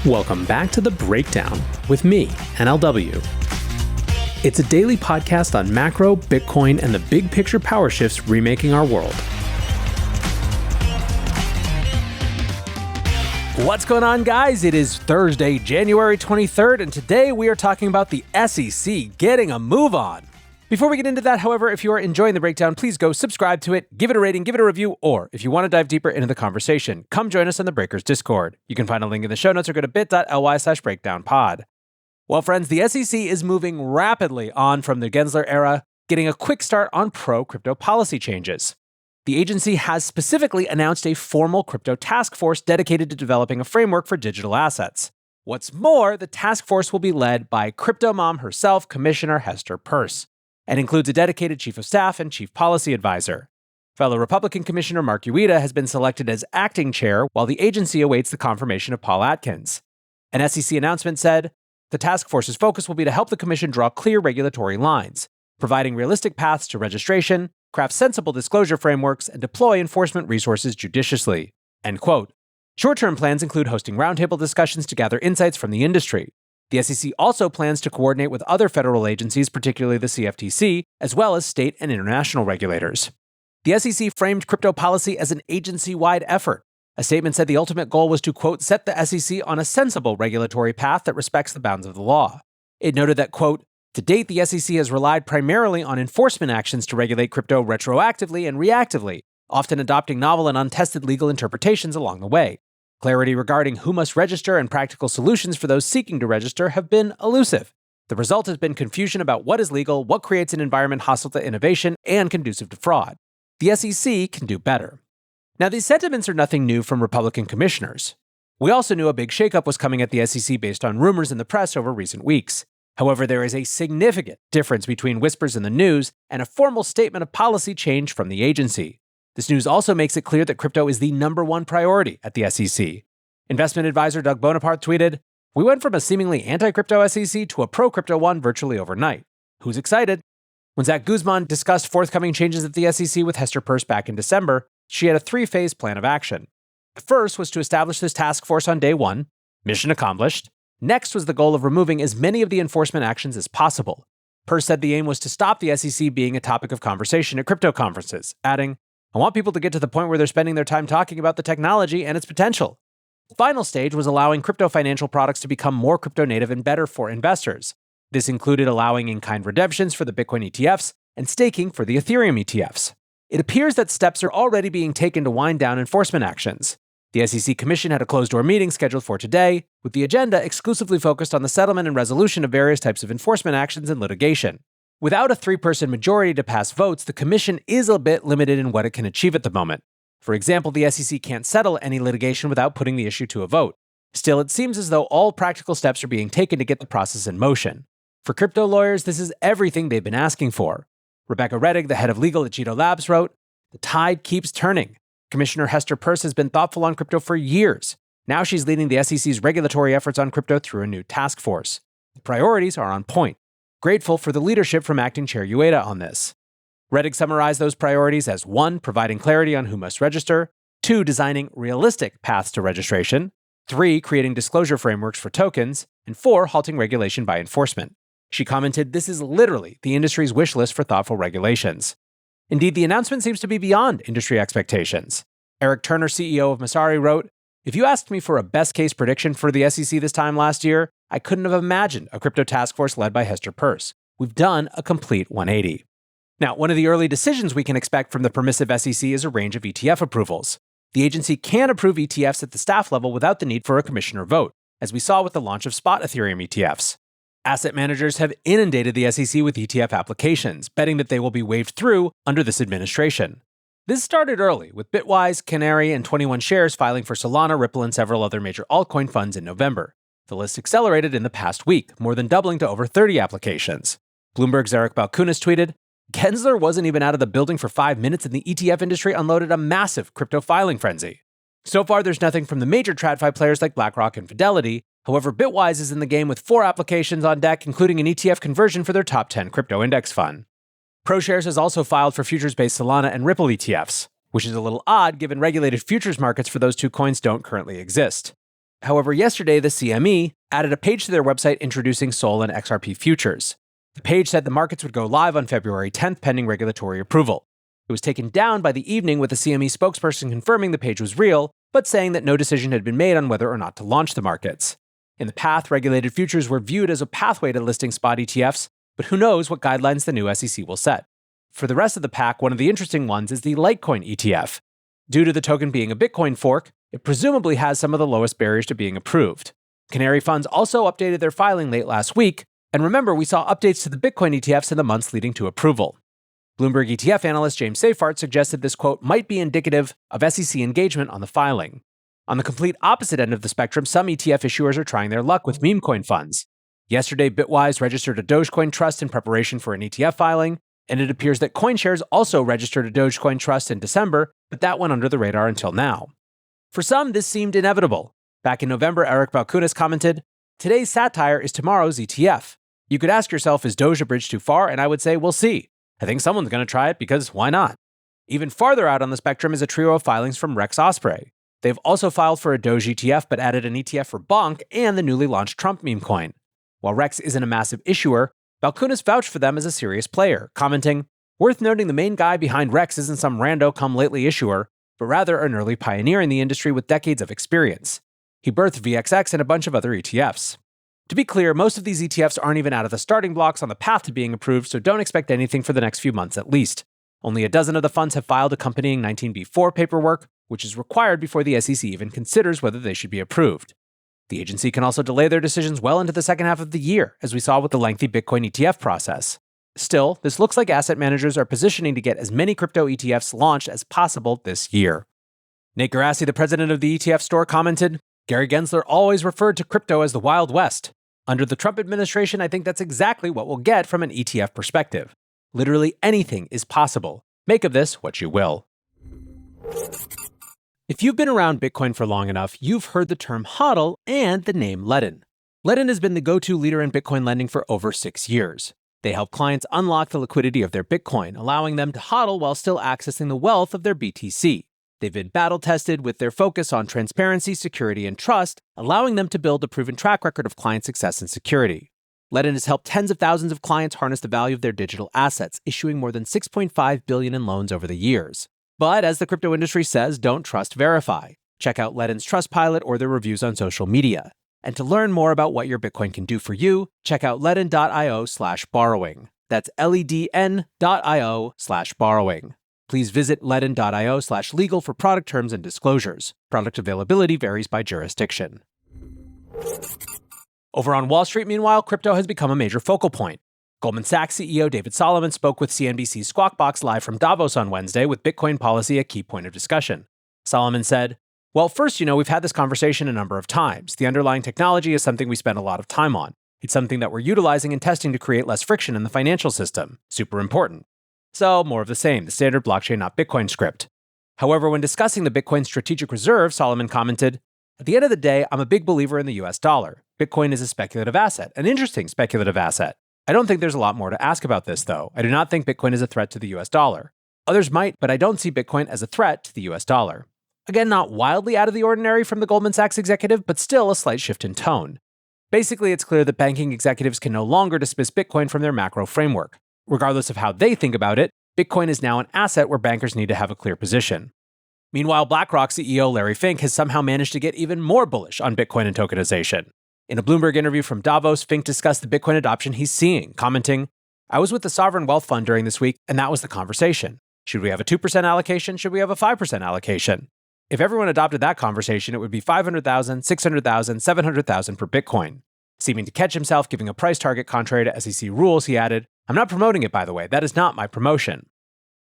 Welcome back to The Breakdown with me, NLW. It's a daily podcast on macro, Bitcoin, and the big picture power shifts remaking our world. What's going on, guys? It is Thursday, January 23rd, and today we are talking about the SEC getting a move on. Before we get into that, however, if you are enjoying The Breakdown, please go subscribe to it, give it a rating, give it a review, or if you want to dive deeper into the conversation, come join us on the Breakers Discord. You can find a link in the show notes or go to bit.ly/breakdownpod. Well, friends, the SEC is moving rapidly on from the Gensler era, getting a quick start on pro-crypto policy changes. The agency has specifically announced a formal crypto task force dedicated to developing a framework for digital assets. What's more, the task force will be led by crypto mom herself, Commissioner Hester Pierce, and includes a dedicated chief of staff and chief policy advisor. Fellow Republican Commissioner Mark Uyeda has been selected as acting chair while the agency awaits the confirmation of Paul Atkins. An SEC announcement said, the task force's focus will be to help the commission draw clear regulatory lines, providing realistic paths to registration, craft sensible disclosure frameworks, and deploy enforcement resources judiciously. End quote. Short-term plans include hosting roundtable discussions to gather insights from the industry. The SEC also plans to coordinate with other federal agencies, particularly the CFTC, as well as state and international regulators. The SEC framed crypto policy as an agency-wide effort. A statement said the ultimate goal was to, quote, set the SEC on a sensible regulatory path that respects the bounds of the law. It noted that, quote, to date, the SEC has relied primarily on enforcement actions to regulate crypto retroactively and reactively, often adopting novel and untested legal interpretations along the way. Clarity regarding who must register and practical solutions for those seeking to register have been elusive. The result has been confusion about what is legal, what creates an environment hostile to innovation, and conducive to fraud. The SEC can do better. Now, these sentiments are nothing new from Republican commissioners. We also knew a big shakeup was coming at the SEC based on rumors in the press over recent weeks. However, there is a significant difference between whispers in the news and a formal statement of policy change from the agency. This news also makes it clear that crypto is the number one priority at the SEC. Investment advisor Doug Bonaparte tweeted, we went from a seemingly anti-crypto SEC to a pro-crypto one virtually overnight. Who's excited? When Zach Guzman discussed forthcoming changes at the SEC with Hester Pierce back in December, she had a three-phase plan of action. The first was to establish this task force on day one. Mission accomplished. Next was the goal of removing as many of the enforcement actions as possible. Pierce said the aim was to stop the SEC being a topic of conversation at crypto conferences, adding, I want people to get to the point where they're spending their time talking about the technology and its potential. The final stage was allowing crypto financial products to become more crypto native and better for investors. This included allowing in-kind redemptions for the Bitcoin ETFs and staking for the Ethereum ETFs. It appears that steps are already being taken to wind down enforcement actions. The SEC Commission had a closed-door meeting scheduled for today, with the agenda exclusively focused on the settlement and resolution of various types of enforcement actions and litigation. Without a three-person majority to pass votes, the Commission is a bit limited in what it can achieve at the moment. For example, the SEC can't settle any litigation without putting the issue to a vote. Still, it seems as though all practical steps are being taken to get the process in motion. For crypto lawyers, this is everything they've been asking for. Rebecca Rettig, the head of legal at Cheetah Labs, wrote, the tide keeps turning. Commissioner Hester Pierce has been thoughtful on crypto for years. Now she's leading the SEC's regulatory efforts on crypto through a new task force. The priorities are on point. Grateful for the leadership from Acting Chair Uyeda on this. Rettig summarized those priorities as 1. Providing clarity on who must register, 2. Designing realistic paths to registration, 3. Creating disclosure frameworks for tokens, and 4. Halting regulation by enforcement. She commented, this is literally the industry's wish list for thoughtful regulations. Indeed, the announcement seems to be beyond industry expectations. Eric Turner, CEO of Masari, wrote, if you asked me for a best-case prediction for the SEC this time last year, I couldn't have imagined a crypto task force led by Hester Pierce. We've done a complete 180. Now, one of the early decisions we can expect from the permissive SEC is a range of ETF approvals. The agency can approve ETFs at the staff level without the need for a commissioner vote, as we saw with the launch of spot Ethereum ETFs. Asset managers have inundated the SEC with ETF applications, betting that they will be waved through under this administration. This started early, with Bitwise, Canary, and 21 Shares filing for Solana, Ripple, and several other major altcoin funds in November. The list accelerated in the past week, more than doubling to over 30 applications. Bloomberg's Eric Balkunas tweeted, Gensler wasn't even out of the building for 5 minutes and the ETF industry unloaded a massive crypto filing frenzy. So far, there's nothing from the major TradFi players like BlackRock and Fidelity. However, Bitwise is in the game with 4 applications on deck, including an ETF conversion for their top 10 crypto index fund. ProShares has also filed for futures-based Solana and Ripple ETFs, which is a little odd given regulated futures markets for those two coins don't currently exist. However, yesterday, the CME added a page to their website introducing SOL and XRP futures. The page said the markets would go live on February 10th pending regulatory approval. It was taken down by the evening with the CME spokesperson confirming the page was real, but saying that no decision had been made on whether or not to launch the markets. In the past, regulated futures were viewed as a pathway to listing spot ETFs, but who knows what guidelines the new SEC will set. For the rest of the pack, one of the interesting ones is the Litecoin ETF. Due to the token being a Bitcoin fork, it presumably has some of the lowest barriers to being approved. Canary funds also updated their filing late last week, and remember, we saw updates to the Bitcoin ETFs in the months leading to approval. Bloomberg ETF analyst James Seyfarth suggested this quote might be indicative of SEC engagement on the filing. On the complete opposite end of the spectrum, some ETF issuers are trying their luck with meme coin funds. Yesterday, Bitwise registered a Dogecoin trust in preparation for an ETF filing, and it appears that CoinShares also registered a Dogecoin trust in December, but that went under the radar until now. For some, this seemed inevitable. Back in November, Eric Balchunas commented, "Today's satire is tomorrow's ETF. You could ask yourself, is Doge a bridge too far? And I would say, we'll see. I think someone's going to try it because why not?" Even farther out on the spectrum is a trio of filings from Rex Osprey. They've also filed for a Doge ETF, but added an ETF for Bonk and the newly launched Trump meme coin. While Rex isn't a massive issuer, Balchunas vouched for them as a serious player, commenting, "Worth noting the main guy behind Rex isn't some rando come-lately issuer, but rather an early pioneer in the industry with decades of experience. He birthed VXX and a bunch of other ETFs." To be clear, most of these ETFs aren't even out of the starting blocks on the path to being approved, so don't expect anything for the next few months at least. Only a dozen of the funds have filed accompanying 19B4 paperwork, which is required before the SEC even considers whether they should be approved. The agency can also delay their decisions well into the second half of the year, as we saw with the lengthy Bitcoin ETF process. Still, this looks like asset managers are positioning to get as many crypto ETFs launched as possible this year. Nate Garassi, the president of the ETF store, commented, "Gary Gensler always referred to crypto as the Wild West. Under the Trump administration, I think that's exactly what we'll get from an ETF perspective. Literally anything is possible. Make of this what you will." If you've been around Bitcoin for long enough, you've heard the term HODL and the name Leden. Leden has been the go-to leader in Bitcoin lending for over 6 years. They help clients unlock the liquidity of their Bitcoin, allowing them to HODL while still accessing the wealth of their BTC. They've been battle-tested with their focus on transparency, security, and trust, allowing them to build a proven track record of client success and security. Leden has helped tens of thousands of clients harness the value of their digital assets, issuing more than $6.5 billion in loans over the years. But as the crypto industry says, don't trust, verify. Check out Leden's Trustpilot or their reviews on social media. And to learn more about what your Bitcoin can do for you, check out leden.io/borrowing. That's LEDN.io/borrowing. Please visit leden.io/legal for product terms and disclosures. Product availability varies by jurisdiction. Over on Wall Street, meanwhile, crypto has become a major focal point. Goldman Sachs CEO David Solomon spoke with CNBC's Squawk Box live from Davos on Wednesday, with Bitcoin policy a key point of discussion. Solomon said, "Well, first, we've had this conversation a number of times. The underlying technology is something we spend a lot of time on. It's something that we're utilizing and testing to create less friction in the financial system. Super important. So, more of the same, the standard blockchain, not Bitcoin script." However, when discussing the Bitcoin strategic reserve, Solomon commented, "At the end of the day, I'm a big believer in the US dollar. Bitcoin is a speculative asset, an interesting speculative asset. I don't think there's a lot more to ask about this, though. I do not think Bitcoin is a threat to the US dollar. Others might, but I don't see Bitcoin as a threat to the US dollar." Again, not wildly out of the ordinary from the Goldman Sachs executive, but still a slight shift in tone. Basically, it's clear that banking executives can no longer dismiss Bitcoin from their macro framework. Regardless of how they think about it, Bitcoin is now an asset where bankers need to have a clear position. Meanwhile, BlackRock CEO Larry Fink has somehow managed to get even more bullish on Bitcoin and tokenization. In a Bloomberg interview from Davos, Fink discussed the Bitcoin adoption he's seeing, commenting, "I was with the Sovereign Wealth Fund during this week, and that was the conversation. Should we have a 2% allocation? Should we have a 5% allocation? If everyone adopted that conversation, it would be 500,000, 600,000, 700,000 per Bitcoin." Seeming to catch himself giving a price target contrary to SEC rules, he added, "I'm not promoting it, by the way. That is not my promotion."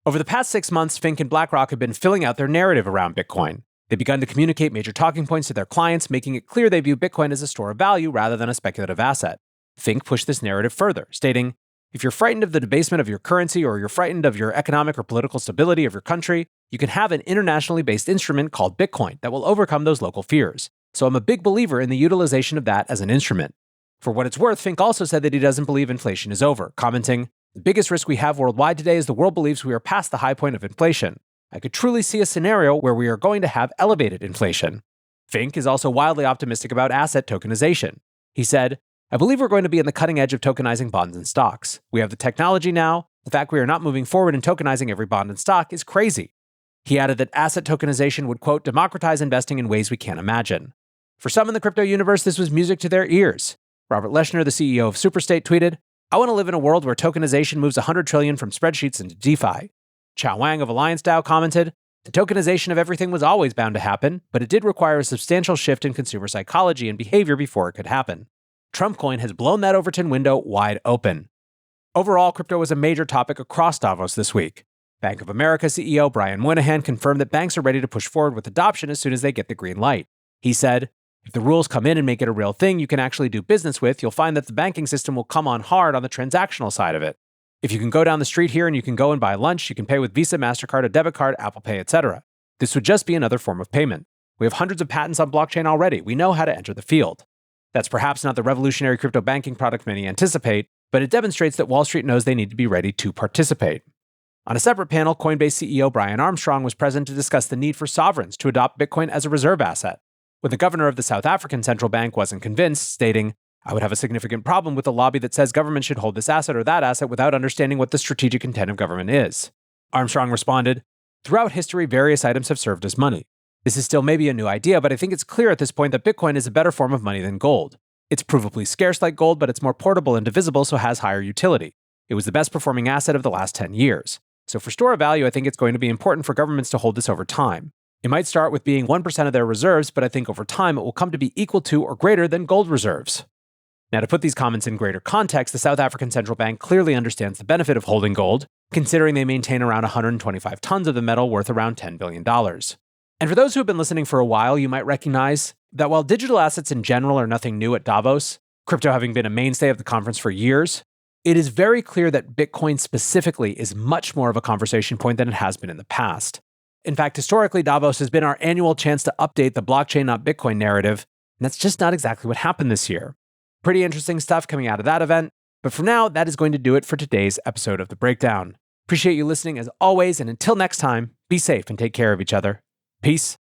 Over the past 6 months, Fink and BlackRock have been filling out their narrative around Bitcoin. They've begun to communicate major talking points to their clients, making it clear they view Bitcoin as a store of value rather than a speculative asset. Fink pushed this narrative further, stating, "If you're frightened of the debasement of your currency or you're frightened of your economic or political stability of your country, you can have an internationally based instrument called Bitcoin that will overcome those local fears. So I'm a big believer in the utilization of that as an instrument." For what it's worth, Fink also said that he doesn't believe inflation is over, commenting, "The biggest risk we have worldwide today is the world believes we are past the high point of inflation. I could truly see a scenario where we are going to have elevated inflation." Fink is also wildly optimistic about asset tokenization. He said, "I believe we're going to be in the cutting edge of tokenizing bonds and stocks. We have the technology now. The fact we are not moving forward in tokenizing every bond and stock is crazy." He added that asset tokenization would, quote, democratize investing in ways we can't imagine. For some in the crypto universe, this was music to their ears. Robert Leshner, the CEO of Superstate, tweeted, "I want to live in a world where tokenization moves 100 trillion from spreadsheets into DeFi." Chao Wang of Alliance DAO commented, "The tokenization of everything was always bound to happen, but it did require a substantial shift in consumer psychology and behavior before it could happen. Trump coin has blown that Overton window wide open." Overall, crypto was a major topic across Davos this week. Bank of America CEO Brian Moynihan confirmed that banks are ready to push forward with adoption as soon as they get the green light. He said, "If the rules come in and make it a real thing you can actually do business with, you'll find that the banking system will come on hard on the transactional side of it. If you can go down the street here and you can go and buy lunch, you can pay with Visa, MasterCard, a debit card, Apple Pay, etc. This would just be another form of payment. We have hundreds of patents on blockchain already. We know how to enter the field." That's perhaps not the revolutionary crypto banking product many anticipate, but it demonstrates that Wall Street knows they need to be ready to participate. On a separate panel, Coinbase CEO Brian Armstrong was present to discuss the need for sovereigns to adopt Bitcoin as a reserve asset, when the governor of the South African central bank wasn't convinced, stating, "I would have a significant problem with a lobby that says government should hold this asset or that asset without understanding what the strategic intent of government is." Armstrong responded, "Throughout history, various items have served as money. This is still maybe a new idea, but I think it's clear at this point that Bitcoin is a better form of money than gold. It's provably scarce like gold, but it's more portable and divisible, so has higher utility. It was the best performing asset of the last 10 years. So for store of value, I think it's going to be important for governments to hold this over time. It might start with being 1% of their reserves, but I think over time it will come to be equal to or greater than gold reserves." Now, to put these comments in greater context, the South African central bank clearly understands the benefit of holding gold, considering they maintain around 125 tons of the metal worth around $10 billion. And for those who have been listening for a while, you might recognize that while digital assets in general are nothing new at Davos, crypto having been a mainstay of the conference for years, it is very clear that Bitcoin specifically is much more of a conversation point than it has been in the past. In fact, historically, Davos has been our annual chance to update the blockchain not Bitcoin narrative, and that's just not exactly what happened this year. Pretty interesting stuff coming out of that event, but for now, that is going to do it for today's episode of The Breakdown. Appreciate you listening as always, and until next time, be safe and take care of each other. Peace.